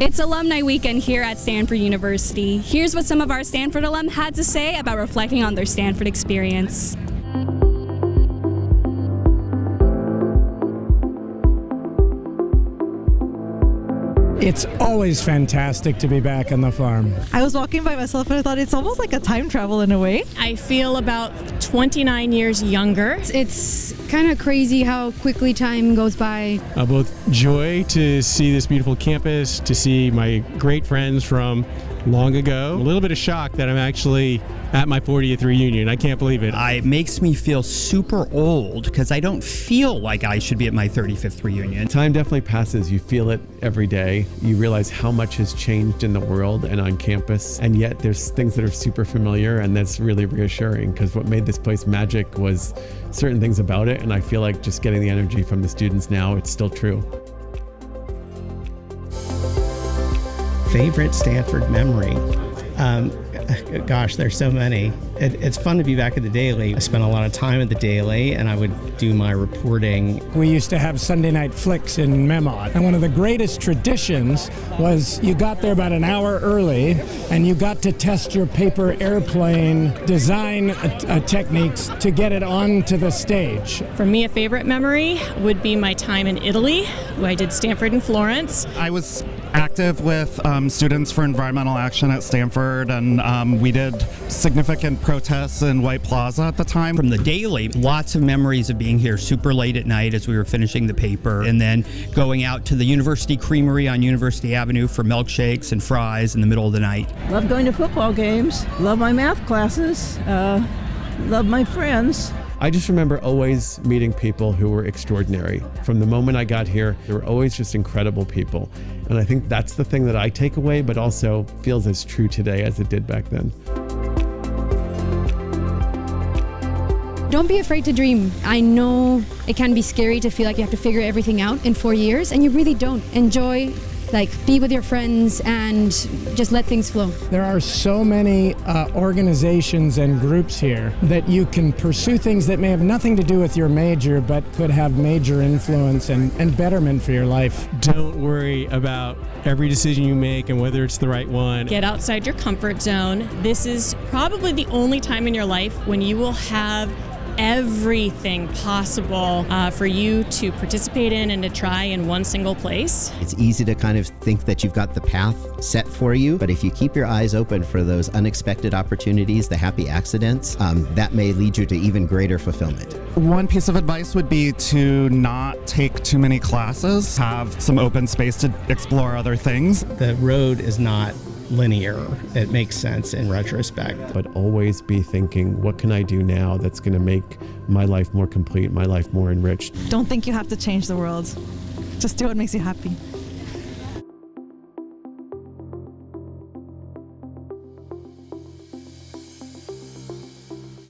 It's Alumni Weekend here at Stanford University. Here's what some of our Stanford alum had to say about reflecting on their Stanford experience. It's always fantastic to be back on the farm. I was walking by myself and I thought it's almost like a time travel in a way. I feel about 29 years younger. It's kind of crazy how quickly time goes by. Both joy to see this beautiful campus, to see my great friends from long ago. A little bit of shock that I'm actually at my 40th reunion. I can't believe it. It makes me feel super old because I don't feel like I should be at my 35th reunion. Time definitely passes. You feel it every day. You realize how much has changed in the world and on campus, and yet there's things that are super familiar, and that's really reassuring because what made this place magic was certain things about it, and I feel like just getting the energy from the students now, it's still true. Favorite Stanford memory? Gosh, there's so many. It's fun to be back at the Daily. I spent a lot of time at the Daily, and I would do my reporting. We used to have Sunday night flicks in Memot, and one of the greatest traditions was you got there about an hour early, and you got to test your paper airplane design techniques to get it onto the stage. For me, a favorite memory would be my time in Italy, where I did Stanford and Florence. I was active with Students for Environmental Action at Stanford, and we did significant protests in White Plaza at the time. From the Daily, lots of memories of being here super late at night as we were finishing the paper, and then going out to the University Creamery on University Avenue for milkshakes and fries in the middle of the night. Love going to football games, love my math classes, love my friends. I just remember always meeting people who were extraordinary. From the moment I got here, they were always just incredible people. And I think that's the thing that I take away, but also feels as true today as it did back then. Don't be afraid to dream. I know it can be scary to feel like you have to figure everything out in 4 years, and you really don't. Enjoy, be with your friends and just let things flow. There are so many organizations and groups here that you can pursue things that may have nothing to do with your major, but could have major influence and betterment for your life. Don't worry about every decision you make and whether it's the right one. Get outside your comfort zone. This is probably the only time in your life when you will have everything possible for you to participate in and to try in one single place. It's easy to kind of think that you've got the path set for you, but if you keep your eyes open for those unexpected opportunities, the happy accidents, that may lead you to even greater fulfillment. One piece of advice would be to not take too many classes, have some open space to explore other things. The road is not linear. It makes sense in retrospect. But always be thinking, what can I do now that's going to make my life more complete, my life more enriched? Don't think you have to change the world. Just do what makes you happy.